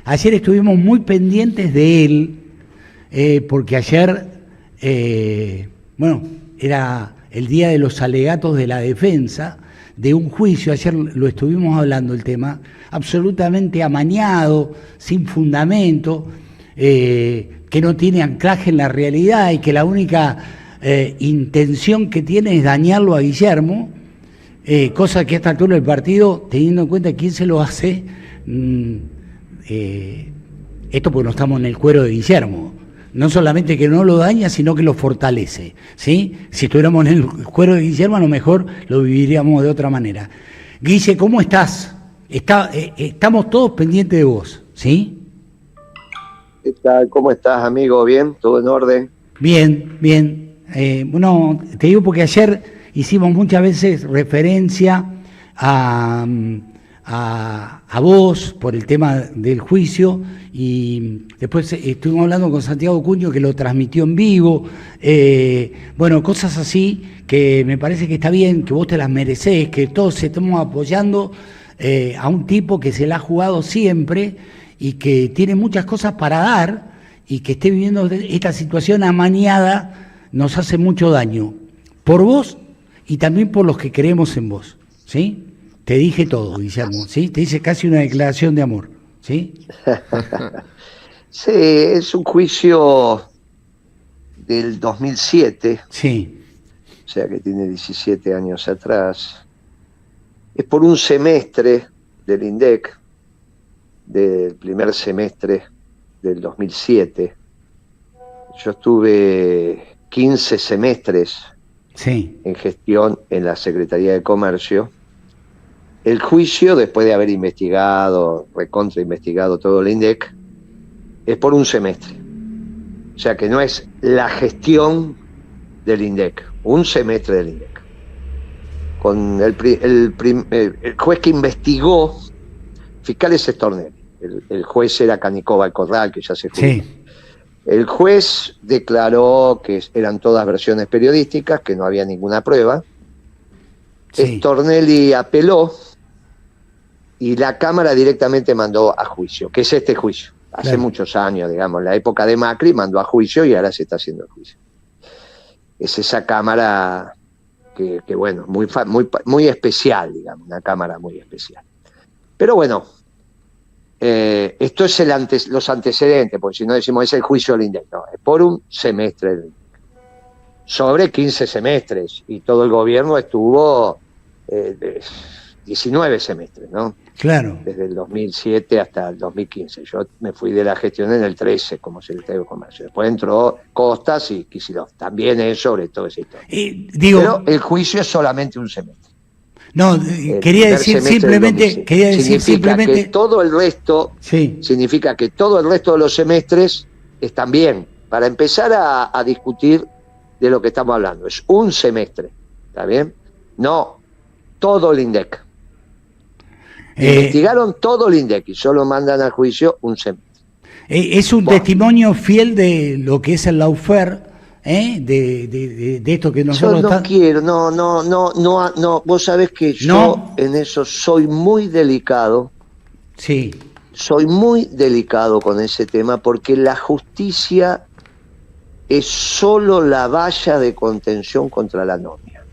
Ayer estuvimos muy pendientes de él, porque ayer, era el día de los alegatos de la defensa, de un juicio, ayer lo estuvimos hablando el tema, absolutamente amañado, sin fundamento, que no tiene anclaje en la realidad y que la única intención que tiene es dañarlo a Guillermo, cosa que a esta altura del partido, teniendo en cuenta quién se lo hace, esto porque no estamos en el cuero de Guillermo, no solamente que no lo daña, sino que lo fortalece, ¿sí? Si estuviéramos en el cuero de Guillermo, a lo mejor lo viviríamos de otra manera. Guille, ¿cómo estás? Estamos todos pendientes de vos, ¿sí? ¿Qué tal? ¿Cómo estás, amigo? ¿Bien? ¿Todo en orden? Bien, bien. Te digo porque ayer hicimos muchas veces referencia a vos por el tema del juicio, y después estuvimos hablando con Santiago Cuño, que lo transmitió en vivo, cosas así que me parece que está bien, que vos te las merecés, que todos estemos apoyando a un tipo que se la ha jugado siempre y que tiene muchas cosas para dar, y que esté viviendo esta situación amañada nos hace mucho daño, por vos y también por los que creemos en vos, ¿sí? Te dije todo, Guillermo, ¿sí? Te hice casi una declaración de amor, ¿sí? Sí, es un juicio del 2007. Sí. O sea que tiene 17 años atrás. Es por un semestre del INDEC, del primer semestre del 2007. Yo estuve 15 semestres en gestión en la Secretaría de Comercio. El juicio, después de haber recontra investigado todo el INDEC, es por un semestre. O sea que no es la gestión del INDEC, un semestre del INDEC. Con el juez que investigó, fiscal es Stornelli, el juez era Canicova Corral, que ya se jubiló. Sí. El juez declaró que eran todas versiones periodísticas, que no había ninguna prueba. Sí. Stornelli apeló y la Cámara directamente mandó a juicio, que es este juicio. Hace muchos años, digamos, en la época de Macri mandó a juicio y ahora se está haciendo el juicio. Es esa Cámara que bueno, muy especial, digamos, una Cámara muy especial. Pero bueno, esto es los antecedentes, porque si no decimos es el juicio del INDEC, no, es por un semestre del INDEC. Sobre 15 semestres, y todo el gobierno estuvo 19 semestres, ¿no? Claro. Desde el 2007 hasta el 2015. Yo me fui de la gestión en el 13 como secretario de Comercio. Después entró Costas y Kicillof. También es sobre todo esa historia. Pero el juicio es solamente un semestre. No, quería decir simplemente que todo el resto, significa que todo el resto de los semestres están bien. Para empezar a discutir de lo que estamos hablando. Es un semestre, ¿está bien? No todo el INDEC. Investigaron todo el INDEC y solo mandan a juicio un semestre. Es un testimonio fiel de lo que es el lawfare, de esto que nosotros... Yo no quiero, no, vos sabés que yo en eso soy muy delicado. Sí. Soy muy delicado con ese tema porque la justicia es solo la valla de contención contra la anomia.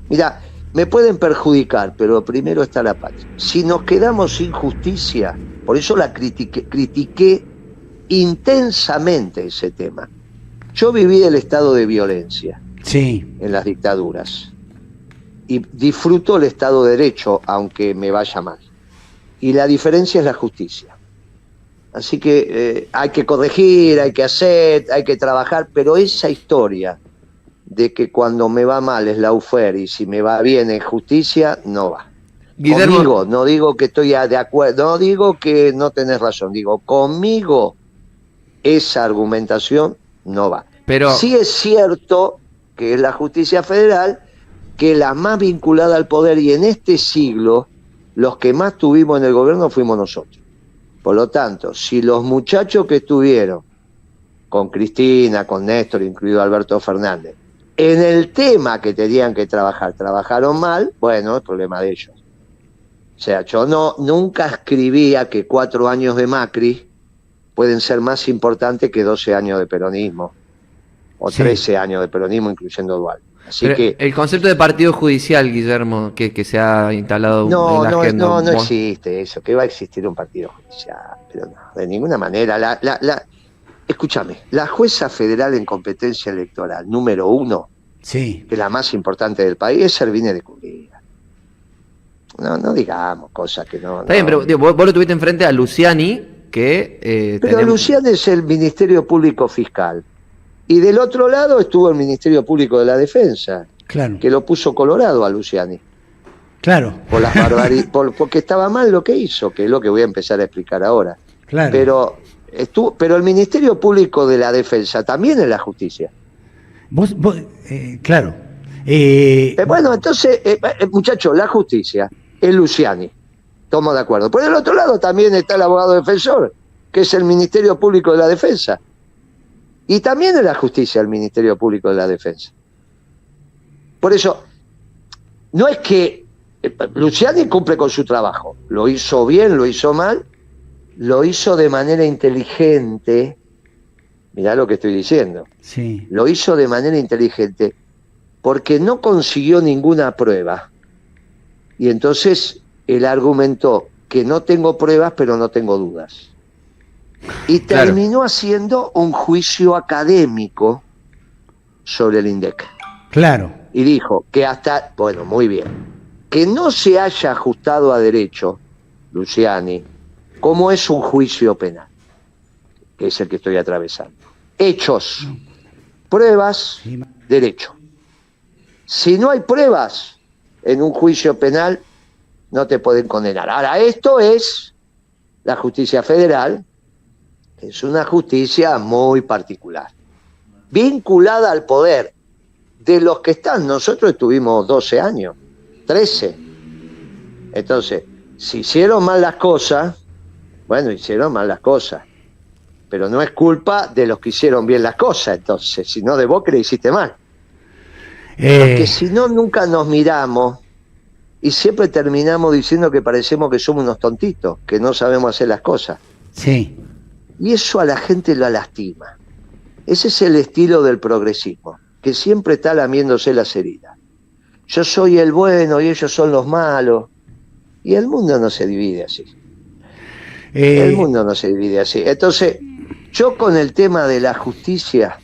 Mirá, me pueden perjudicar, pero primero está la patria. Si nos quedamos sin justicia, por eso la critiqué intensamente ese tema. Yo viví el estado de violencia en las dictaduras y disfruto el estado de derecho, aunque me vaya mal. Y la diferencia es la justicia. Así que hay que corregir, hay que hacer, hay que trabajar, pero esa historia de que cuando me va mal es lawfare y si me va bien es justicia, no va. Guillermo, conmigo, no digo que estoy de acuerdo, no digo que no tenés razón, digo, conmigo esa argumentación no va. Pero sí es cierto que es la justicia federal, que es la más vinculada al poder, y en este siglo los que más tuvimos en el gobierno fuimos nosotros. Por lo tanto, si los muchachos que estuvieron con Cristina, con Néstor, incluido Alberto Fernández, en el tema que tenían que trabajar, trabajaron mal, bueno, es problema de ellos. O sea, yo nunca escribía que 4 años de Macri pueden ser más importantes que 12 años de peronismo, o Sí. 13 años de peronismo, incluyendo Dualde. Así Pero que el concepto de partido judicial, Guillermo, que se ha instalado en la agenda. no existe eso, que va a existir un partido judicial, pero no, de ninguna manera. Escúchame, la jueza federal en competencia electoral número 1, Sí. que es la más importante del país, es Servine de Cubría. No digamos cosas que no. Está bien, pero digo, vos lo tuviste enfrente a Luciani, que Pero Luciani es el Ministerio Público Fiscal. Y del otro lado estuvo el Ministerio Público de la Defensa, Claro. que lo puso colorado a Luciani. Claro. Por las porque estaba mal lo que hizo, que es lo que voy a empezar a explicar ahora. Claro. Pero el Ministerio Público de la Defensa también es la justicia. Claro. Bueno, entonces, muchachos, la justicia es Luciani. Estamos de acuerdo. Por el otro lado también está el abogado defensor, que es el Ministerio Público de la Defensa. Y también es la justicia el Ministerio Público de la Defensa. Por eso, no es que Luciani cumple con su trabajo. Lo hizo bien, lo hizo mal, lo hizo de manera inteligente. Mirá lo que estoy diciendo. Sí. Lo hizo de manera inteligente porque no consiguió ninguna prueba. Y entonces él argumentó que no tengo pruebas, pero no tengo dudas. Y terminó haciendo un juicio académico sobre el INDEC. Claro. Y dijo que bueno, muy bien, que no se haya ajustado a derecho, Luciani, como es un juicio penal, que es el que estoy atravesando. Hechos, pruebas, derecho. Si no hay pruebas en un juicio penal, no te pueden condenar. Ahora, esto es la justicia federal, es una justicia muy particular, vinculada al poder de los que están. Nosotros estuvimos 12 años, 13. Entonces, si hicieron mal las cosas, bueno, hicieron mal las cosas, pero no es culpa de los que hicieron bien las cosas, entonces, sino de vos que le hiciste mal. Porque si no, nunca nos miramos y siempre terminamos diciendo que parecemos que somos unos tontitos, que no sabemos hacer las cosas. Sí. Y eso a la gente la lastima. Ese es el estilo del progresismo, que siempre está lamiéndose las heridas. Yo soy el bueno y ellos son los malos. Y el mundo no se divide así. El mundo no se divide así. Entonces, yo con el tema de la justicia,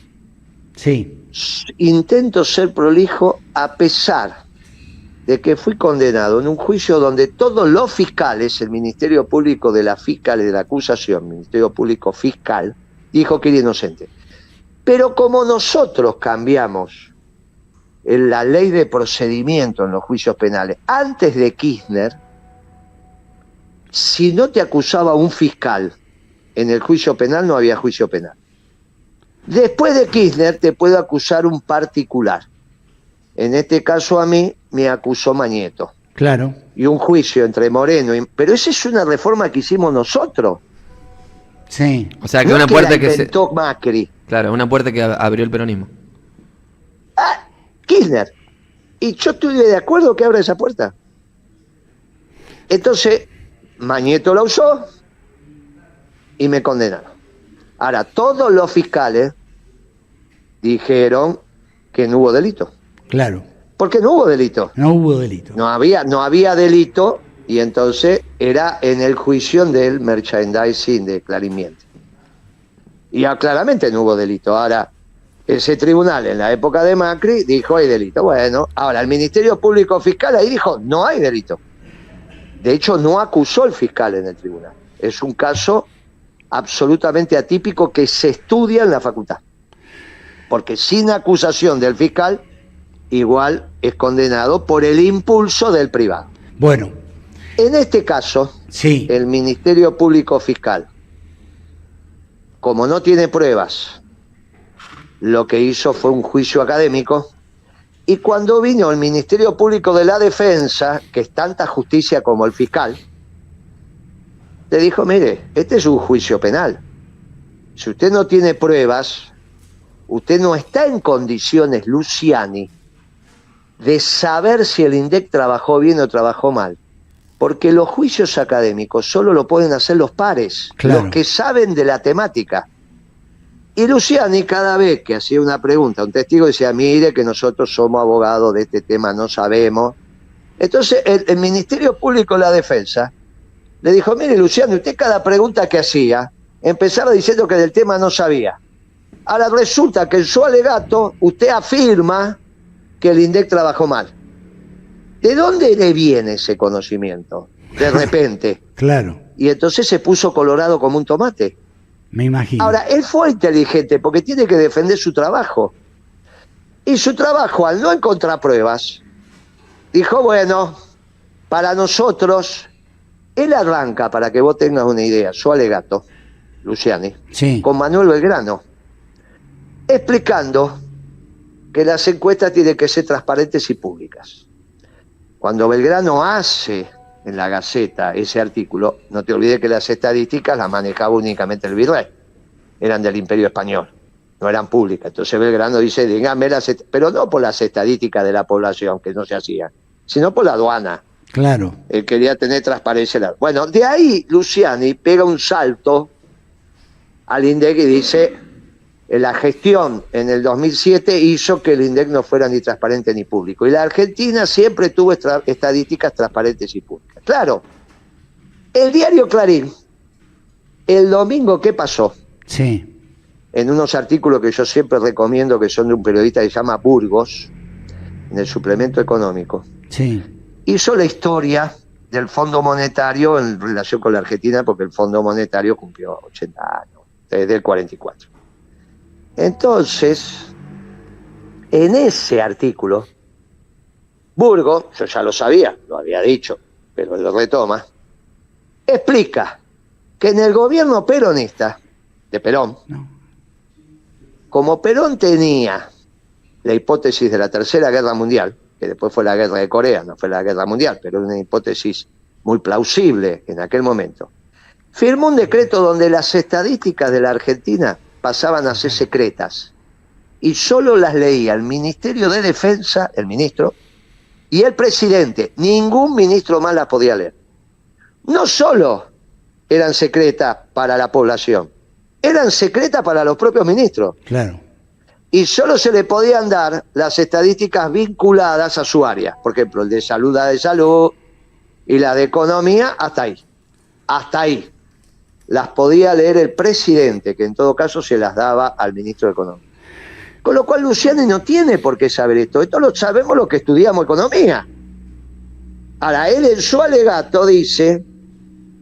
sí, intento ser prolijo a pesar de que fui condenado en un juicio donde todos los fiscales, el Ministerio Público de la Fiscal y de la Acusación, Ministerio Público Fiscal, dijo que era inocente. Pero como nosotros cambiamos en la ley de procedimiento en los juicios penales, antes de Kirchner, si no te acusaba un fiscal en el juicio penal, no había juicio penal. Después de Kirchner te puede acusar un particular. En este caso a mí me acusó Mañeto. Claro. Y un juicio entre Moreno y... Pero esa es una reforma que hicimos nosotros. Sí. O sea, que no una que puerta la que se... inventó Macri. Claro, una puerta que abrió el peronismo. Kirchner. Y yo estoy de acuerdo que abra esa puerta. Entonces, Mañeto la usó y me condenaron. Ahora, todos los fiscales dijeron que no hubo delito. Claro. Porque no hubo delito. No hubo delito. No había delito, y entonces era en el juicio del merchandising de Clarín Miente. Y claramente no hubo delito. Ahora, ese tribunal en la época de Macri dijo hay delito. Bueno, ahora el Ministerio Público Fiscal ahí dijo no hay delito. De hecho, no acusó el fiscal en el tribunal. Es un caso absolutamente atípico que se estudia en la facultad. Porque sin acusación del fiscal, igual es condenado por el impulso del privado. Bueno. En este caso, sí, el Ministerio Público Fiscal, como no tiene pruebas, lo que hizo fue un juicio académico. Y cuando vino el Ministerio Público de la Defensa, que es tanta justicia como el fiscal, le dijo, mire, este es un juicio penal. Si usted no tiene pruebas, usted no está en condiciones, Luciani, de saber si el INDEC trabajó bien o trabajó mal. porque los juicios académicos solo lo pueden hacer los pares, claro, los que saben de la temática. Y Luciani, cada vez que hacía una pregunta a un testigo, decía, mire que nosotros somos abogados de este tema, no sabemos. Entonces el Ministerio Público de la Defensa le dijo, mire Luciani, usted cada pregunta que hacía empezaba diciendo que del tema no sabía. Ahora resulta que en su alegato usted afirma que el INDEC trabajó mal. ¿De dónde le viene ese conocimiento? De repente. Claro. Y entonces se puso colorado como un tomate. Me imagino. Ahora, él fue inteligente porque tiene que defender su trabajo. Y su trabajo, al no encontrar pruebas, dijo, bueno, para nosotros, él arranca, para que vos tengas una idea, su alegato, Luciani, sí, con Manuel Belgrano, explicando que las encuestas tienen que ser transparentes y públicas. Cuando Belgrano hace en la Gaceta ese artículo, no te olvides que las estadísticas las manejaba únicamente el virrey, eran del Imperio Español, no eran públicas. Entonces Belgrano dice, dígame pero no por las estadísticas de la población, que no se hacían, sino por la aduana. Claro. Él quería tener transparencia. Bueno, de ahí Luciani pega un salto al INDEC y dice, la gestión en el 2007 hizo que el INDEC no fuera ni transparente ni público. Y la Argentina siempre tuvo estadísticas transparentes y públicas. Claro, el diario Clarín, el domingo, ¿qué pasó? Sí. En unos artículos que yo siempre recomiendo, que son de un periodista que se llama Burgos, en el suplemento económico, Sí. hizo la historia del Fondo Monetario en relación con la Argentina, porque el Fondo Monetario cumplió 80 años, desde el 44. Entonces, en ese artículo, Burgos, yo ya lo sabía, lo había dicho, pero lo retoma, explica que en el gobierno peronista, de Perón, No. como Perón tenía la hipótesis de la Tercera Guerra Mundial, que después fue la Guerra de Corea, no fue la Guerra Mundial, pero una hipótesis muy plausible en aquel momento, firmó un decreto donde las estadísticas de la Argentina pasaban a ser secretas y solo las leía el Ministerio de Defensa, el ministro, y el presidente. Ningún ministro más las podía leer. No solo eran secretas para la población, eran secretas para los propios ministros. Claro. Y solo se le podían dar las estadísticas vinculadas a su área. Por ejemplo, el de salud, la de salud, y la de economía, hasta ahí. Hasta ahí. Las podía leer el presidente, que en todo caso se las daba al ministro de Economía. Con lo cual Luciani no tiene por qué saber esto. Esto lo sabemos los que estudiamos economía. Ahora, él en su alegato dice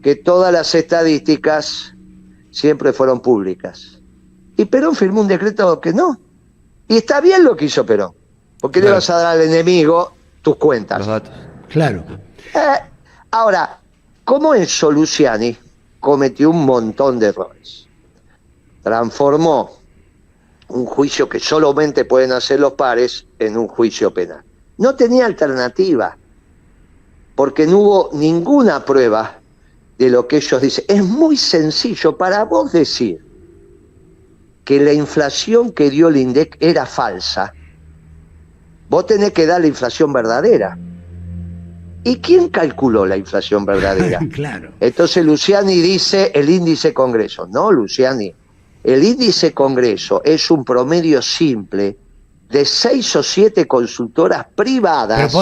que todas las estadísticas siempre fueron públicas. Y Perón firmó un decreto que no. Y está bien lo que hizo Perón. Porque le vas a dar al enemigo tus cuentas. Los datos. Claro. Ahora, ¿cómo eso Luciani cometió un montón de errores? Transformó un juicio que solamente pueden hacer los pares en un juicio penal. No tenía alternativa, porque no hubo ninguna prueba de lo que ellos dicen. Es muy sencillo para vos decir que la inflación que dio el INDEC era falsa. Vos tenés que dar la inflación verdadera. ¿Y quién calculó la inflación verdadera? Claro. Entonces Luciani dice el índice Congreso. No, Luciani. El índice Congreso es un promedio simple de 6 o 7 consultoras privadas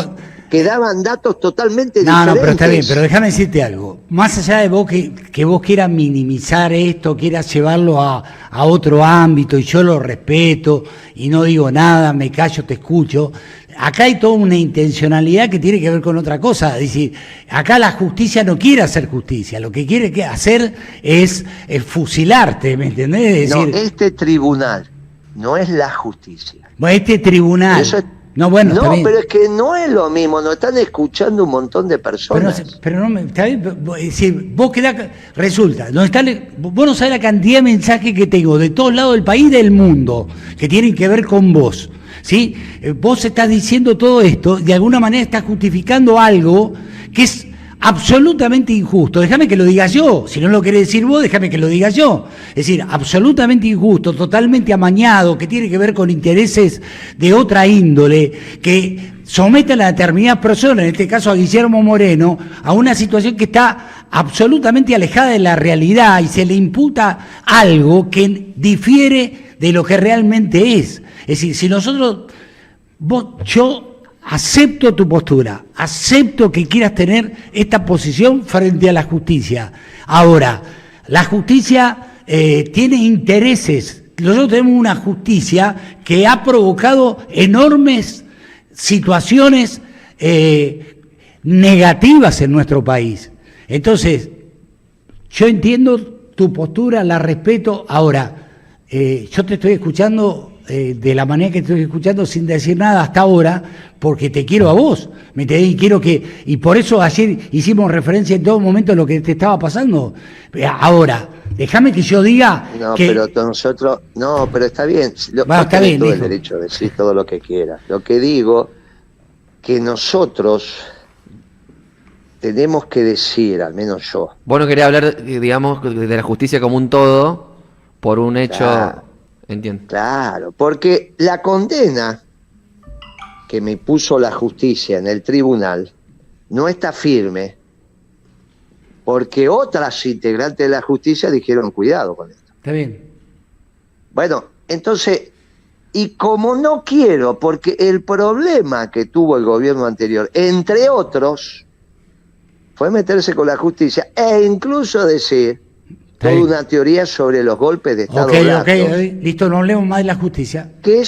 que daban datos totalmente diferentes. No, pero está bien, pero déjame decirte algo. Más allá de vos que vos quieras minimizar esto, quieras llevarlo a otro ámbito, y yo lo respeto, y no digo nada, me callo, te escucho. Acá hay toda una intencionalidad que tiene que ver con otra cosa. Es decir, acá la justicia no quiere hacer justicia, lo que quiere hacer es fusilarte, ¿me entendés? Es decir, no, este tribunal no es la justicia. Bueno, este tribunal... Eso es... No, bueno, no, pero es que no es lo mismo, nos están escuchando un montón de personas. Pero no me, está bien, es decir, vos quedás, resulta, vos no sabés la cantidad de mensajes que tengo de todos lados del país y del mundo que tienen que ver con vos, ¿sí? Vos estás diciendo todo esto, de alguna manera estás justificando algo que es absolutamente injusto. Déjame que lo diga yo. Si no lo querés decir vos, déjame que lo diga yo. Es decir, absolutamente injusto, totalmente amañado, que tiene que ver con intereses de otra índole, que someten a determinadas personas, en este caso a Guillermo Moreno, a una situación que está absolutamente alejada de la realidad y se le imputa algo que difiere de lo que realmente es. Es decir, si nosotros, yo acepto tu postura, acepto que quieras tener esta posición frente a la justicia. Ahora, la justicia tiene intereses. Nosotros tenemos una justicia que ha provocado enormes situaciones negativas en nuestro país. Entonces, yo entiendo tu postura, la respeto. Ahora, yo te estoy escuchando de la manera que te estoy escuchando sin decir nada hasta ahora, porque te quiero a vos, ¿me entendés? Y por eso ayer hicimos referencia en todo momento a lo que te estaba pasando. Ahora, déjame que yo diga pero nosotros, pero está bien, está bien, todo el derecho de decir todo lo que quieras. Lo que digo, que nosotros tenemos que decir, al menos yo. Vos no querés hablar, digamos, de la justicia como un todo, por un hecho... Claro. Entiendo. Claro, porque la condena que me puso la justicia en el tribunal no está firme, porque otras integrantes de la justicia dijeron cuidado con esto. Está bien. Bueno, entonces, y como no quiero, porque el problema que tuvo el gobierno anterior, entre otros, fue meterse con la justicia e incluso decir toda una teoría sobre los golpes de Estado blandos. Listo, no hablemos más de la justicia. Que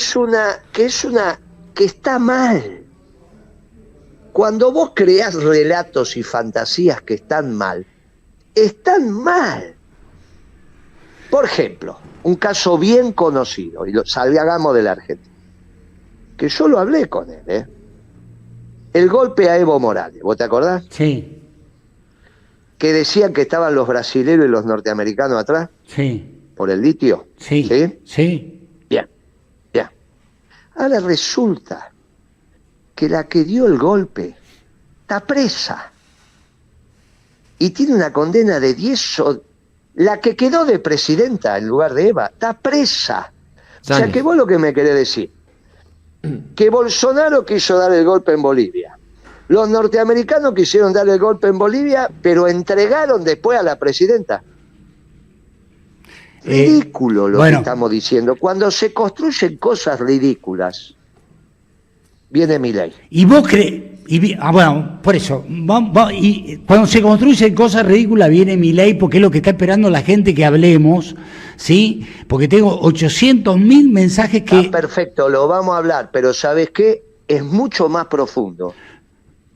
está mal. Cuando vos creás relatos y fantasías que están mal. Por ejemplo, un caso bien conocido, y salgamos de la Argentina, que yo lo hablé con él, el golpe a Evo Morales, ¿vos te acordás? Sí. Que decían que estaban los brasileños y los norteamericanos atrás. Sí. ¿Por el litio? Sí. ¿Sí? Sí. Bien. Ahora resulta que la que dio el golpe está presa. Y tiene una condena de 10... La que quedó de presidenta en lugar de Eva, está presa. O sea que vos lo que me querés decir, que Bolsonaro quiso dar el golpe en Bolivia. Los norteamericanos quisieron dar el golpe en Bolivia, pero entregaron después a la presidenta. Ridículo lo que estamos diciendo. Cuando se construyen cosas ridículas, viene Milei. ¿Y vos crees? Bueno, por eso, y cuando se construyen cosas ridículas viene Milei, porque es lo que está esperando la gente que hablemos, ¿sí? Porque tengo 800.000 mensajes que... Está perfecto, lo vamos a hablar, pero ¿sabes qué? Es mucho más profundo.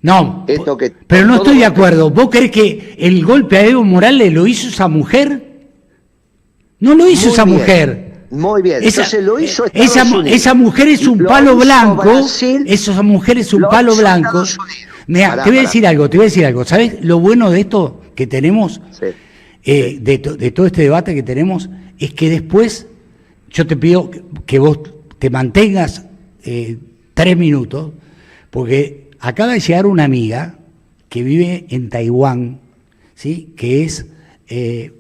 No, pero no estoy de acuerdo. ¿Vos crees que el golpe a Evo Morales lo hizo esa mujer? No lo hizo esa mujer. Muy bien, entonces lo hizo esa mujer es un palo blanco. Esa mujer es un palo blanco. Mira, te voy a decir algo. ¿Sabes lo bueno de esto que tenemos? Sí. De todo este debate que tenemos, es que después yo te pido que vos te mantengas 3 minutos, porque acaba de llegar una amiga que vive en Taiwán, ¿sí? Que es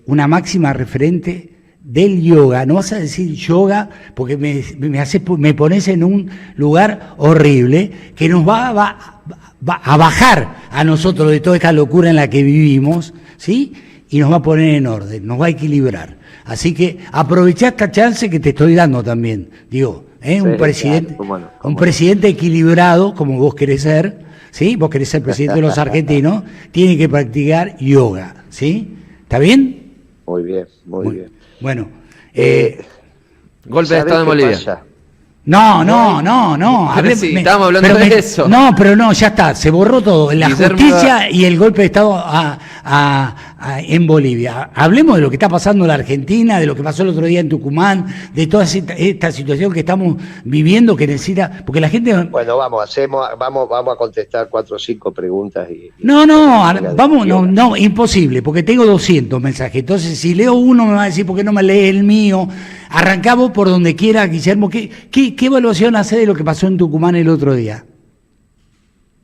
una máxima referente del yoga. No vas a decir yoga porque me pones en un lugar horrible que nos va a bajar a nosotros de toda esta locura en la que vivimos, ¿sí? Y nos va a poner en orden, nos va a equilibrar. Así que aprovechá esta chance que te estoy dando también. Digo, sí, un presidente, claro, un presidente equilibrado, como vos querés ser, ¿sí? Vos querés ser presidente de los argentinos, tiene que practicar yoga, ¿sí? ¿Está bien? Muy bien, muy bien. Bueno, golpe de Estado en Bolivia. No. Estábamos hablando de eso. No, pero no, ya está, se borró todo. La justicia y el golpe de Estado en Bolivia. Hablemos de lo que está pasando en la Argentina, de lo que pasó el otro día en Tucumán, de toda esta situación que estamos viviendo que necesita, porque la gente... Bueno, vamos a contestar 4 o 5 preguntas y... No, imposible, porque tengo 200 mensajes. Entonces, si leo uno me va a decir, ¿por qué no me lees el mío? Arrancamos por donde quiera, Guillermo. ¿Qué evaluación hace de lo que pasó en Tucumán el otro día?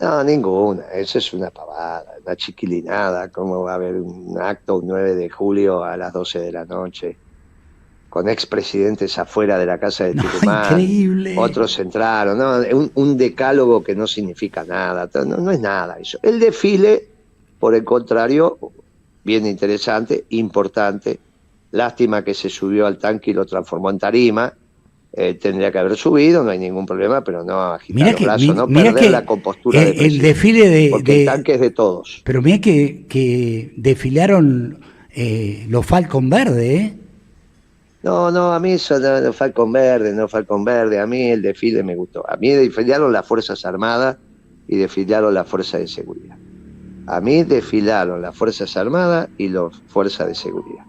No, ninguna. Eso es una pavada, una chiquilinada. ¿Cómo va a haber un acto un 9 de julio a las 12 de la noche? Con expresidentes afuera de la casa de No, Tucumán, increíble. otros entraron, ¿no? Un decálogo que no significa nada, no es nada eso. El desfile, por el contrario, bien interesante, importante. Lástima que se subió al tanque y lo transformó en tarima. Tendría que haber subido, no hay ningún problema, pero no agitar los brazos, no perder la compostura del el desfile porque el tanque es de todos. Pero mira que desfilaron los Falcon Verde, ¿eh? No, a mí eso no Falcon Verde, a mí el desfile me gustó. A mí desfilaron las Fuerzas Armadas y desfilaron las Fuerzas de Seguridad. A mí desfilaron las Fuerzas Armadas y las Fuerzas de Seguridad.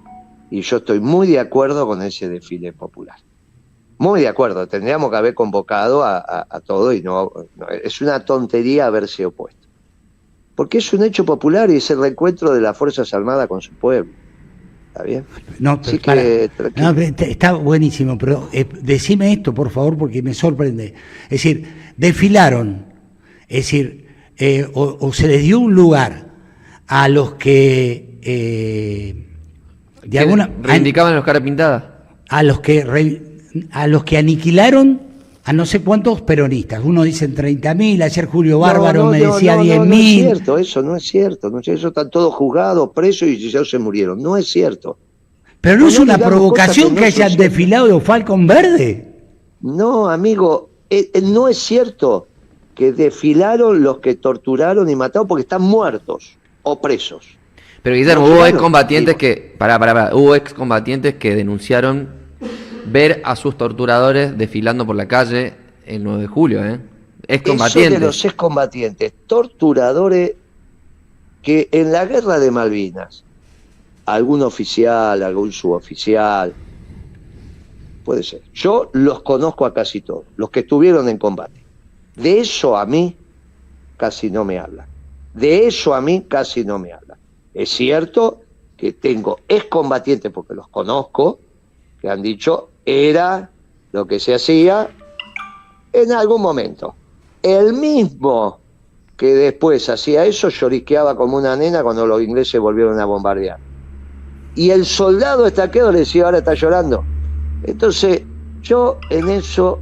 Y yo estoy muy de acuerdo con ese desfile popular. Muy de acuerdo, tendríamos que haber convocado a todo y no, es una tontería haberse opuesto. Porque es un hecho popular y es el reencuentro de las Fuerzas Armadas con su pueblo. ¿Está bien? No, está buenísimo, pero decime esto, por favor, porque me sorprende. Es decir, desfilaron, es decir, o se les dio un lugar a los que reivindicaban los cara pintada, a los que aniquilaron a no sé cuántos peronistas. Uno dicen 30.000, ayer Julio Bárbaro me decía 10.000. No es cierto, eso no es cierto. Eso están todos juzgados, presos y ya se murieron. No es cierto. Pero no es una provocación que hayan desfilado los Falcon Verde. No, amigo, no es cierto que desfilaron los que torturaron y mataron porque están muertos o presos. Pero Guillermo, hubo excombatientes que... hubo excombatientes que denunciaron ver a sus torturadores desfilando por la calle el 9 de julio, excombatientes. Eso de los excombatientes, torturadores que en la guerra de Malvinas, algún oficial, algún suboficial, puede ser. Yo los conozco a casi todos, los que estuvieron en combate. De eso a mí casi no me hablan. Es cierto que tengo excombatientes, porque los conozco, que han dicho, era lo que se hacía en algún momento. El mismo que después hacía eso lloriqueaba como una nena cuando los ingleses volvieron a bombardear. Y el soldado estaqueado le decía, ahora está llorando. Entonces, yo en eso,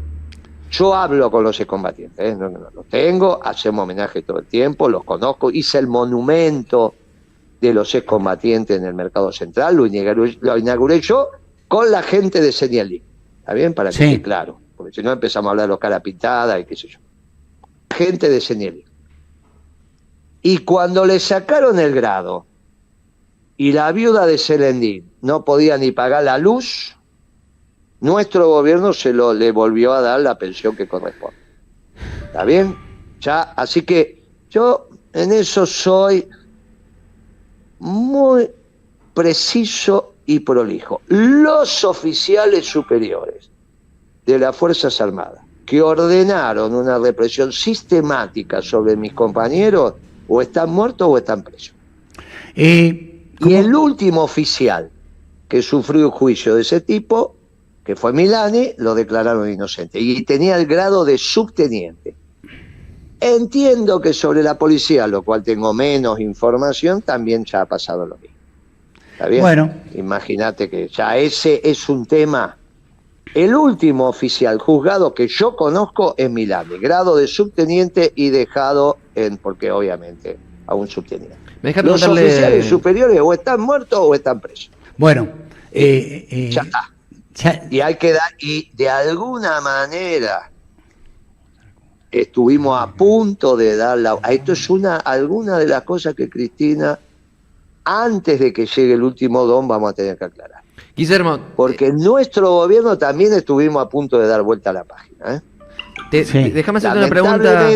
yo hablo con los excombatientes, no los tengo, hacemos homenaje todo el tiempo, los conozco, hice el monumento de los excombatientes en el Mercado Central, lo inauguré yo, con la gente de Senialí, ¿está bien? Para que esté claro, porque si no empezamos a hablar de los cara pintada y qué sé yo. Gente de Senialí. Y cuando le sacaron el grado y la viuda de Serendín no podía ni pagar la luz, nuestro gobierno le volvió a dar la pensión que corresponde. ¿Está bien? Ya, así que yo en eso soy muy preciso y prolijo. Los oficiales superiores de las Fuerzas Armadas que ordenaron una represión sistemática sobre mis compañeros o están muertos o están presos. Y el último oficial que sufrió un juicio de ese tipo, que fue Milani, lo declararon inocente y tenía el grado de subteniente. Entiendo que sobre la policía, lo cual tengo menos información, también ya ha pasado lo mismo. ¿Está bien? Bueno. Imagínate que ya ese es un tema. El último oficial juzgado que yo conozco es Milani, grado de subteniente y dejado porque obviamente a un subteniente. Los oficiales superiores o están muertos o están presos. Bueno, ya está. Y hay que dar, y de alguna manera estuvimos a punto de dar esto es alguna de las cosas que Cristina, antes de que llegue el último don, vamos a tener que aclarar. Guillermo, porque en nuestro gobierno también estuvimos a punto de dar vuelta a la página. Déjame hacerte una pregunta.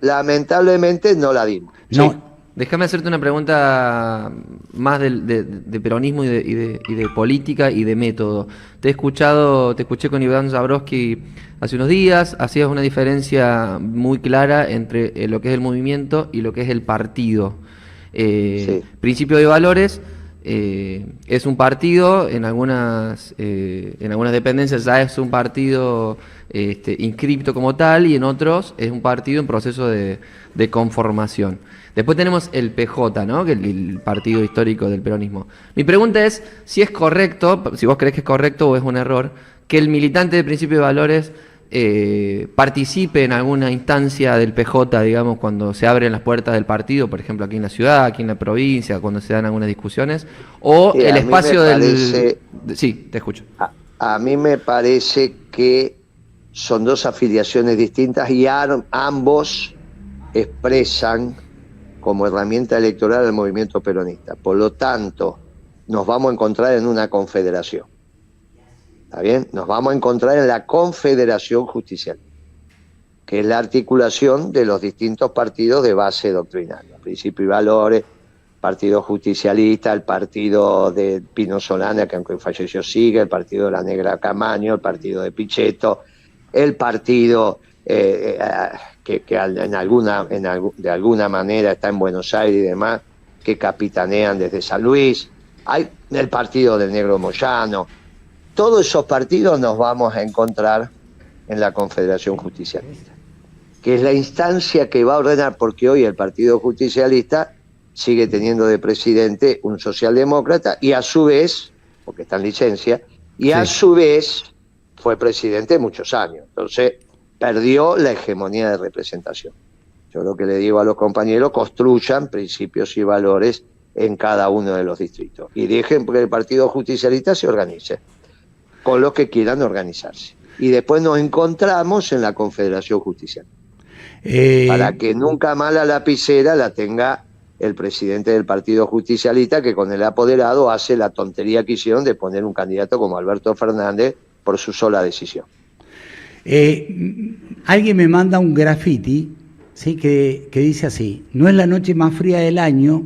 Lamentablemente no la dimos. No. Sí. Déjame hacerte una pregunta más de peronismo y de política y de método. Te escuché con Iván Zábrowski hace unos días, hacías una diferencia muy clara entre lo que es el movimiento y lo que es el partido. Sí. Principio de valores, es un partido, en algunas dependencias ya es un partido inscripto como tal, y en otros es un partido en proceso de conformación. Después tenemos el PJ, ¿no? Que es el partido histórico del peronismo. Mi pregunta es si es correcto, si vos creés que es correcto o es un error, que el militante de Principios y Valores participe en alguna instancia del PJ, digamos, cuando se abren las puertas del partido, por ejemplo, aquí en la ciudad, aquí en la provincia, cuando se dan algunas discusiones, o Sí, el espacio parece, Sí, te escucho. a mí me parece que son dos afiliaciones distintas y ambos expresan como herramienta electoral al movimiento peronista. Por lo tanto, nos vamos a encontrar en una confederación. ¿Está bien? Nos vamos a encontrar en la Confederación Justicialista, que es la articulación de los distintos partidos de base doctrinaria. Principios y Valores, Partido Justicialista, el partido de Pino Solana, que aunque falleció sigue, el partido de la Negra Camaño, el partido de Pichetto, el partido que de alguna manera está en Buenos Aires y demás, que capitanean desde San Luis, hay el partido del Negro Moyano. Todos esos partidos nos vamos a encontrar en la Confederación Justicialista, que es la instancia que va a ordenar, porque hoy el Partido Justicialista sigue teniendo de presidente un socialdemócrata y a su vez, porque está en licencia, y a su vez fue presidente muchos años. Entonces perdió la hegemonía de representación. Yo lo que le digo a los compañeros, construyan principios y valores en cada uno de los distritos y dejen que el Partido Justicialista se organice con los que quieran organizarse. Y después nos encontramos en la Confederación Judicial. Para que nunca más la lapicera la tenga el presidente del Partido Justicialista, que con el apoderado hace la tontería que hicieron de poner un candidato como Alberto Fernández por su sola decisión. Alguien me manda un graffiti, ¿sí? que dice así: no es la noche más fría del año,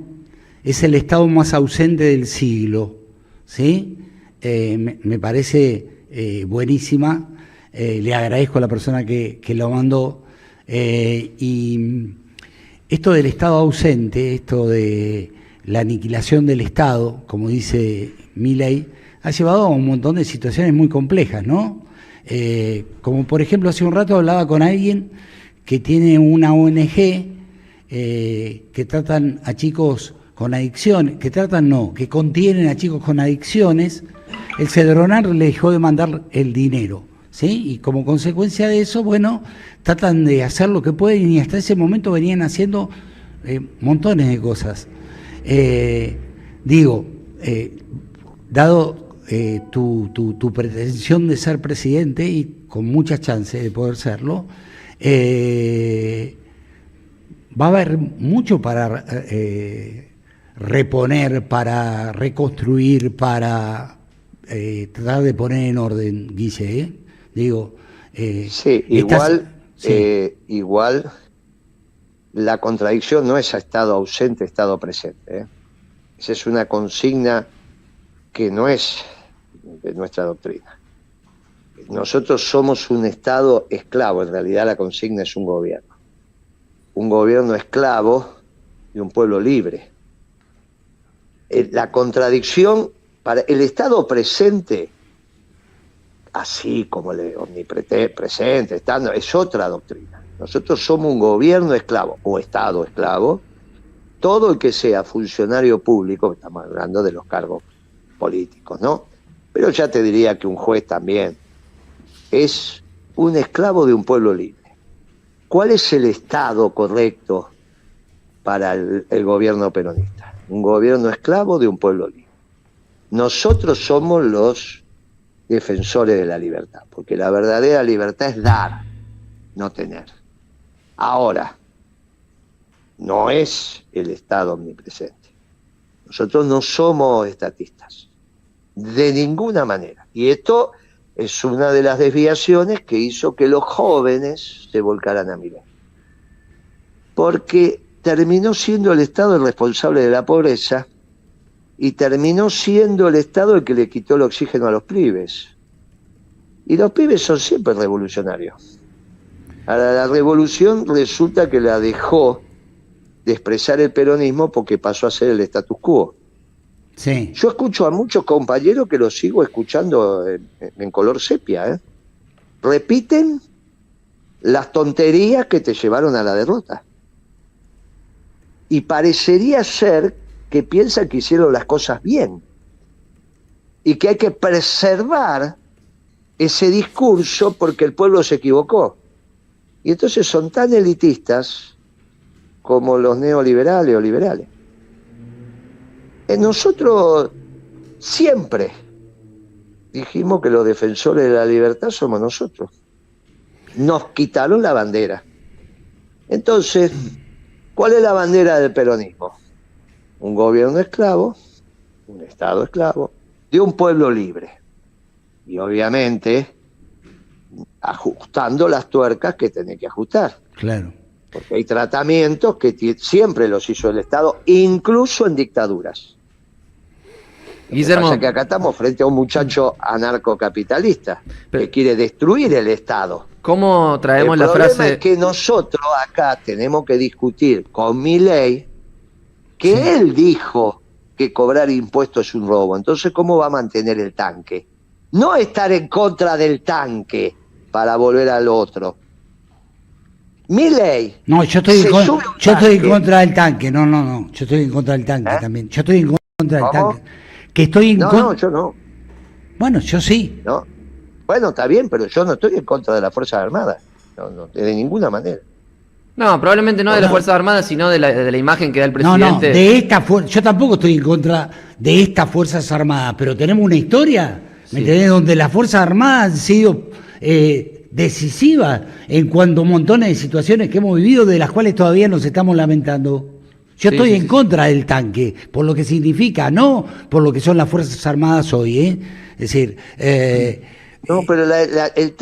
es el estado más ausente del siglo. ¿Sí? Me parece buenísima, le agradezco a la persona que lo mandó, y esto del Estado ausente, esto de la aniquilación del Estado, como dice Milei, ha llevado a un montón de situaciones muy complejas, ¿no? Como por ejemplo, hace un rato hablaba con alguien que tiene una ONG que tratan a chicos con adicciones, que contienen a chicos con adicciones. El Cedronar le dejó de mandar el dinero, ¿sí? Y como consecuencia de eso, bueno, tratan de hacer lo que pueden y hasta ese momento venían haciendo montones de cosas. Dado tu pretensión de ser presidente y con muchas chances de poder serlo, va a haber mucho para reponer, para reconstruir, para tratar de poner en orden, Guille, sí, igual la contradicción no es a estado ausente, estado presente. Esa es una consigna que no es de nuestra doctrina. Nosotros somos un Estado esclavo, en realidad la consigna es un gobierno esclavo de un pueblo libre. La contradicción para el Estado presente, así como el omnipresente, estando, es otra doctrina. Nosotros somos un gobierno esclavo o Estado esclavo. Todo el que sea funcionario público, estamos hablando de los cargos políticos, ¿no? Pero ya te diría que un juez también es un esclavo de un pueblo libre. ¿Cuál es el Estado correcto para el gobierno peronista? Un gobierno esclavo de un pueblo libre. Nosotros somos los defensores de la libertad, porque la verdadera libertad es dar, no tener. Ahora, no es el Estado omnipresente. Nosotros no somos estatistas, de ninguna manera. Y esto es una de las desviaciones que hizo que los jóvenes se volcaran a Milei. Porque terminó siendo el Estado el responsable de la pobreza y terminó siendo el Estado el que le quitó el oxígeno a los pibes. Y los pibes son siempre revolucionarios. Ahora, la revolución resulta que la dejó de expresar el peronismo porque pasó a ser el status quo. Sí, Yo escucho a muchos compañeros que los sigo escuchando en color sepia, ¿eh? Repiten las tonterías que te llevaron a la derrota. Y parecería ser que piensan que hicieron las cosas bien. Y que hay que preservar ese discurso porque el pueblo se equivocó. Y entonces son tan elitistas como los neoliberales o liberales. Nosotros siempre dijimos que los defensores de la libertad somos nosotros. Nos quitaron la bandera. Entonces, ¿cuál es la bandera del peronismo? Un gobierno esclavo, un Estado esclavo, de un pueblo libre. Y obviamente, ajustando las tuercas que tenés que ajustar. claro. Porque hay tratamientos que siempre los hizo el Estado, incluso en dictaduras. Lo que Guillermo, pasa es que acá estamos frente a un muchacho anarcocapitalista Pero- que quiere destruir el Estado. ¿cómo traemos El la problema frase? es que nosotros acá tenemos que discutir con Milei que Sí. él dijo que cobrar impuestos es un robo. Entonces, ¿cómo va a mantener el tanque? No estar en contra del tanque para volver al otro. Milei No, yo estoy, se sube a un yo estoy en tanque. contra del tanque. No, no, no. Yo estoy en contra del tanque ¿Eh? también. Yo estoy en contra del ¿Cómo? tanque. Que estoy en No, contra. no, yo no. Bueno, yo sí. ¿No? Bueno, está bien, pero yo no estoy en contra de las Fuerzas Armadas. No, de ninguna manera. No, probablemente no de las Fuerzas Armadas, sino de la imagen que da el No, no, presidente. de esta fuerza. Yo tampoco estoy en contra de estas Fuerzas Armadas, pero tenemos una historia, ¿me Sí. entendés? Donde las Fuerzas Armadas han sido decisivas en cuanto a montones de situaciones que hemos vivido, de las cuales todavía nos estamos lamentando. Yo Sí, estoy sí, en sí. contra del tanque, por lo que significa, no por lo que son las Fuerzas Armadas hoy, ¿eh? Es decir, No, pero el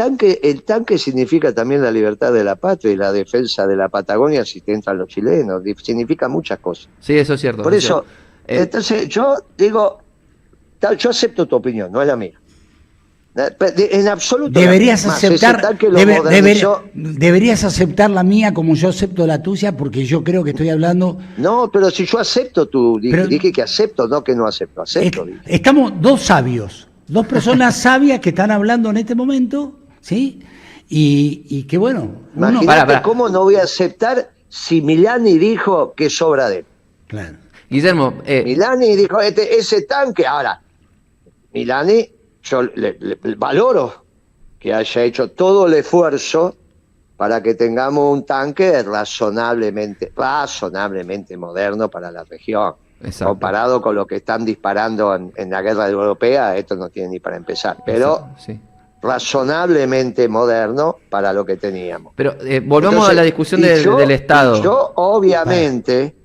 tanque significa también la libertad de la patria y la defensa de la Patagonia si te entran los chilenos. Significa muchas cosas. Sí, eso es cierto. Por es eso, cierto. entonces yo digo, yo acepto tu opinión, no es la mía. En absoluto. deberías Más, aceptar, ese tanque lo modernizó. deberías aceptar la mía como yo acepto la tuya, porque yo creo que estoy hablando. No, pero si yo acepto Pero- dije que acepto, no que no acepto, acepto. dije. Estamos dos sabios, dos personas sabias que están hablando en este momento, ¿sí? Y que bueno, uno. Imagínate Pará. cómo no voy a aceptar si Milani dijo que sobra de él. Claro. Guillermo, Milani dijo, ese tanque, ahora, Milani, yo le valoro que haya hecho todo el esfuerzo para que tengamos un tanque razonablemente moderno para la región. Exacto. Comparado con lo que están disparando en la guerra europea, esto no tiene ni para empezar. Pero sí. razonablemente moderno para lo que teníamos. Pero volvamos Entonces, a la discusión y del Estado. y yo, obviamente,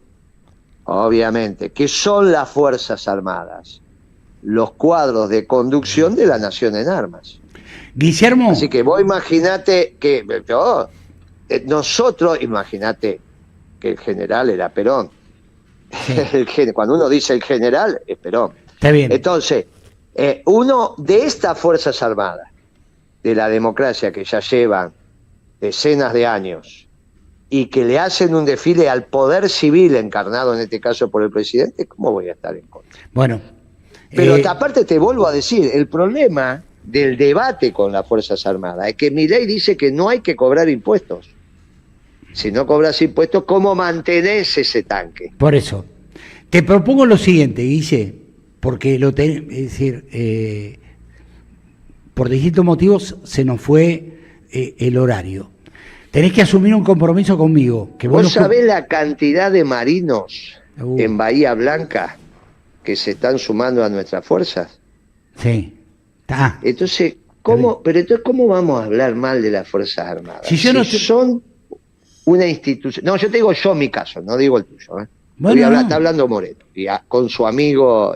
que son las Fuerzas Armadas los cuadros de conducción de la nación en armas. Guillermo, Así que vos imaginate que nosotros, imaginate que el general era Perón. Cuando uno dice el general, es Perón. está bien. Entonces, uno de estas Fuerzas Armadas, de la democracia que ya llevan decenas de años, y que le hacen un desfile al poder civil encarnado en este caso por el presidente, ¿cómo voy a estar en contra? Bueno. Pero aparte te vuelvo a decir, el problema del debate con las Fuerzas Armadas es que Milei dice que no hay que cobrar impuestos. Si no cobras impuestos, ¿cómo mantenés ese tanque? Por eso, te propongo lo siguiente, Guille, porque es decir, por distintos motivos se nos fue el horario. Tenés que asumir un compromiso conmigo. Que ¿Vos sabés la cantidad de marinos Uh. en Bahía Blanca que se están sumando a nuestras fuerzas? Sí. Está. Entonces, ¿cómo vamos a hablar mal de las Fuerzas Armadas? Si yo no te- son una institución... No, yo te digo yo mi caso, no digo el tuyo. Bueno, no. Está hablando Moreno, con su amigo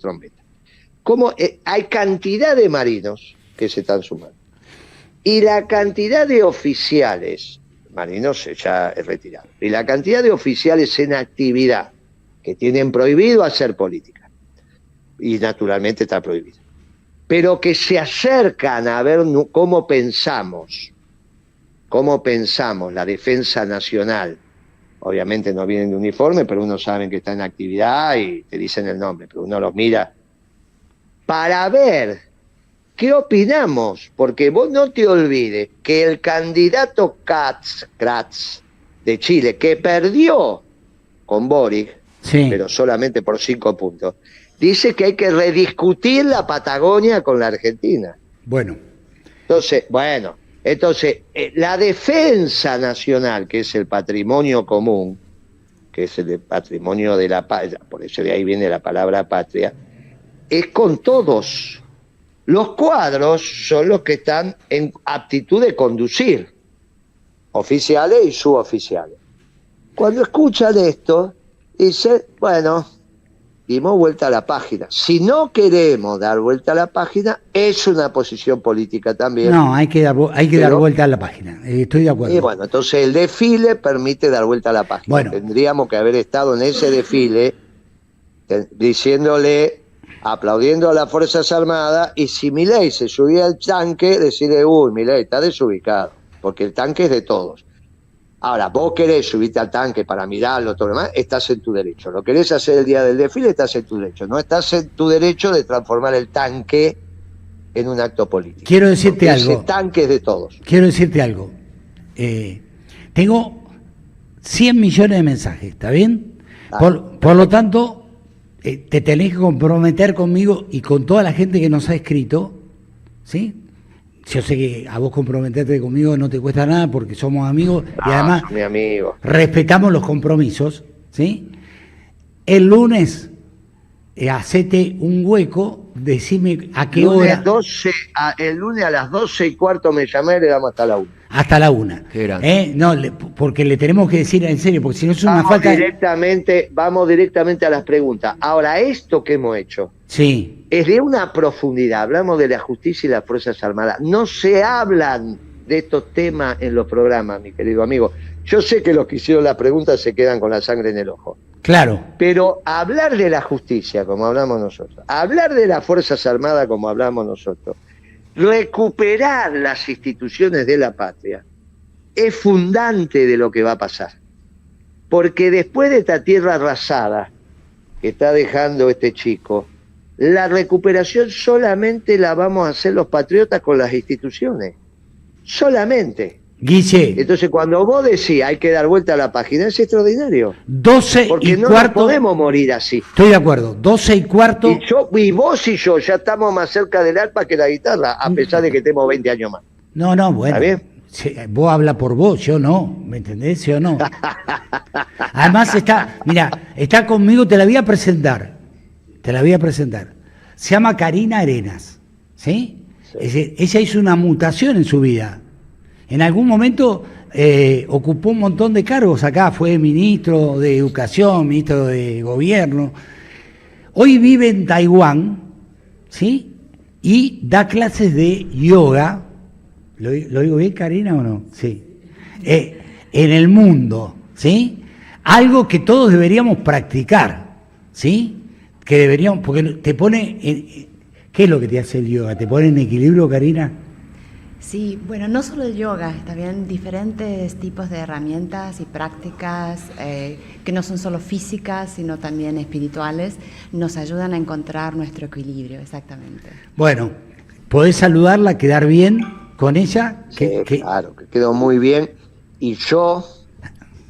Trombetta. ¿Cómo hay cantidad de marinos que se están sumando? Y la cantidad de oficiales, marinos ya retirados, y la cantidad de oficiales en actividad que tienen prohibido hacer política, y naturalmente está prohibido, pero que se acercan a ver cómo pensamos la defensa nacional obviamente no vienen de uniforme, pero uno sabe que está en actividad y te dicen el nombre, pero uno los mira para ver qué opinamos, porque vos no te olvides que el candidato Kratz de Chile, que perdió con Boric, Sí. pero solamente por 5 puntos, dice que hay que rediscutir la Patagonia con la Argentina. Bueno, Entonces, la defensa nacional, que es el patrimonio común, que es el patrimonio de la patria, por eso de ahí viene la palabra patria, es con todos. Los cuadros son los que están en aptitud de conducir, oficiales y suboficiales. Cuando escuchan esto, dicen, bueno, dimos vuelta a la página. Si no queremos dar vuelta a la página, es una posición política también. no, hay que dar vuelta a la página. Estoy de acuerdo. Y bueno, entonces el desfile permite dar vuelta a la página. Bueno. Tendríamos que haber estado en ese desfile diciéndole, aplaudiendo a las Fuerzas Armadas, y si Milei se subía al tanque, decirle, uy, Milei, está desubicado, porque el tanque es de todos. Ahora, vos querés subirte al tanque para mirarlo, todo lo demás, estás en tu derecho. Lo querés hacer el día del desfile, estás en tu derecho. No estás en tu derecho de transformar el tanque en un acto político. Quiero decirte porque algo. Ese tanque es de todos. Quiero decirte algo. Tengo 100 millones de mensajes, ¿está bien? Por lo tanto, te tenés que comprometer conmigo y con toda la gente que nos ha escrito, ¿sí? Yo sé que a vos comprometerte conmigo no te cuesta nada porque somos amigos y además mi amigo, respetamos los compromisos, ¿sí? El lunes, hacete un hueco, decime a qué hora. El lunes a las 12:15 me llamé y le damos hasta la 1. Hasta la 1. Qué grande. No, porque le tenemos que decir en serio, porque si no es una falta. Vamos directamente a las preguntas. Ahora, esto que hemos hecho Sí. es de una profundidad. Hablamos de la justicia y las Fuerzas Armadas. No se hablan de estos temas en los programas, mi querido amigo. Yo sé que los que hicieron la pregunta se quedan con la sangre en el ojo. Claro. Pero hablar de la justicia, como hablamos nosotros, hablar de las Fuerzas Armadas, como hablamos nosotros, recuperar las instituciones de la patria, es fundante de lo que va a pasar. Porque después de esta tierra arrasada que está dejando este chico, la recuperación solamente la vamos a hacer los patriotas con las instituciones. Solamente. Guille, Entonces, cuando vos decís hay que dar vuelta a la página, es extraordinario. 12 Porque y no cuarto. podemos morir así. Estoy de acuerdo. 12 y cuarto. Y vos y yo ya estamos más cerca del arpa que la guitarra, a pesar de que tenemos 20 años más. No, bueno. ¿Está bien? Vos habla por vos, yo no. ¿Me entendés? Yo no. Además está conmigo, te la voy a presentar. Se llama Karina Arenas. ¿Sí? Ella hizo una mutación en su vida. En algún momento ocupó un montón de cargos acá, fue ministro de Educación, ministro de Gobierno. Hoy vive en Taiwán, ¿sí? Y da clases de yoga. ¿Lo digo bien, Karina, o no? Sí. En el mundo, ¿sí? Algo que todos deberíamos practicar, ¿sí? Que deberíamos, porque te pone... ¿Qué es lo que te hace el yoga? ¿Te pone en equilibrio, Karina? Sí, bueno, no solo el yoga, también diferentes tipos de herramientas y prácticas que no son solo físicas, sino también espirituales, nos ayudan a encontrar nuestro equilibrio, exactamente. Bueno, ¿podés saludarla, quedar bien con ella? Claro, que quedó muy bien. Y yo,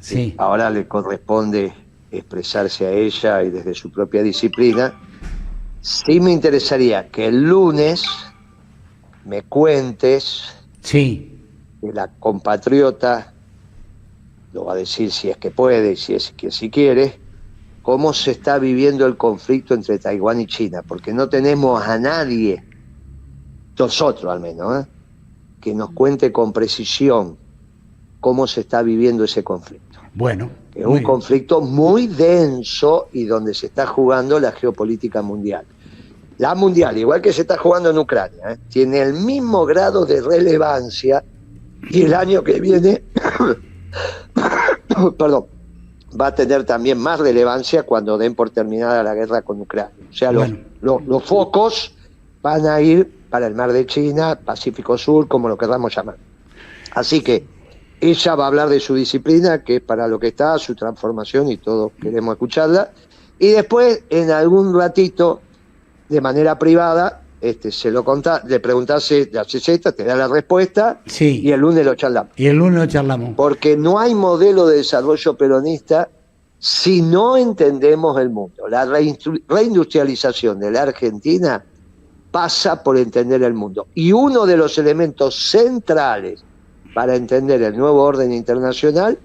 Sí. ahora le corresponde expresarse a ella y desde su propia disciplina, sí me interesaría que el lunes me cuentes Sí. de la compatriota, lo va a decir si es que puede y si quiere, cómo se está viviendo el conflicto entre Taiwán y China, porque no tenemos a nadie, nosotros al menos, que nos cuente con precisión cómo se está viviendo ese conflicto. Bueno. Es un conflicto muy denso y donde se está jugando la geopolítica mundial. La mundial, igual que se está jugando en Ucrania, tiene el mismo grado de relevancia y el año que viene perdón, va a tener también más relevancia cuando den por terminada la guerra con Ucrania. O sea, los focos van a ir para el Mar de China, Pacífico Sur, como lo queramos llamar. Así que ella va a hablar de su disciplina, que es para lo que está, su transformación, y todos queremos escucharla. Y después, en algún ratito, de manera privada, se lo contá, le preguntás la CZ, te da la respuesta, Sí. y el lunes lo charlamos. Y el lunes lo charlamos. Porque no hay modelo de desarrollo peronista si no entendemos el mundo. La reindustrialización de la Argentina pasa por entender el mundo. Y uno de los elementos centrales para entender el nuevo orden internacional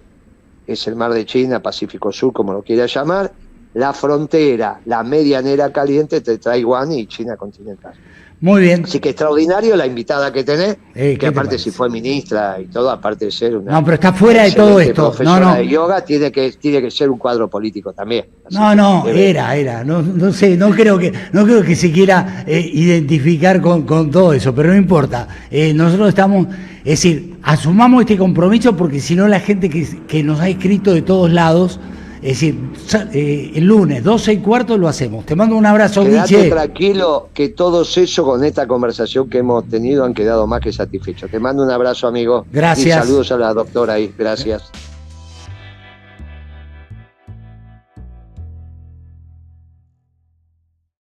es el Mar de China, Pacífico Sur, como lo quiera llamar, la frontera, la medianera caliente entre Taiwán y China continental. Muy bien. Así que extraordinario la invitada que tenés, ¿qué que te aparte parece? si fue ministra y todo, aparte de ser una... No, pero está fuera de todo excelente esto. profesora No, no. de yoga, tiene que ser un cuadro político también. Así No, que debe- era. No sé, no creo que se quiera identificar con todo eso, pero no importa. Nosotros estamos, es decir, asumamos este compromiso porque si no la gente que nos ha escrito de todos lados, es decir, el lunes, 12:15 lo hacemos. Te mando un abrazo, Quédate Guille. tranquilo que todos ellos con esta conversación que hemos tenido han quedado más que satisfechos. Te mando un abrazo, amigo. Gracias. Y saludos a la doctora ahí. Gracias.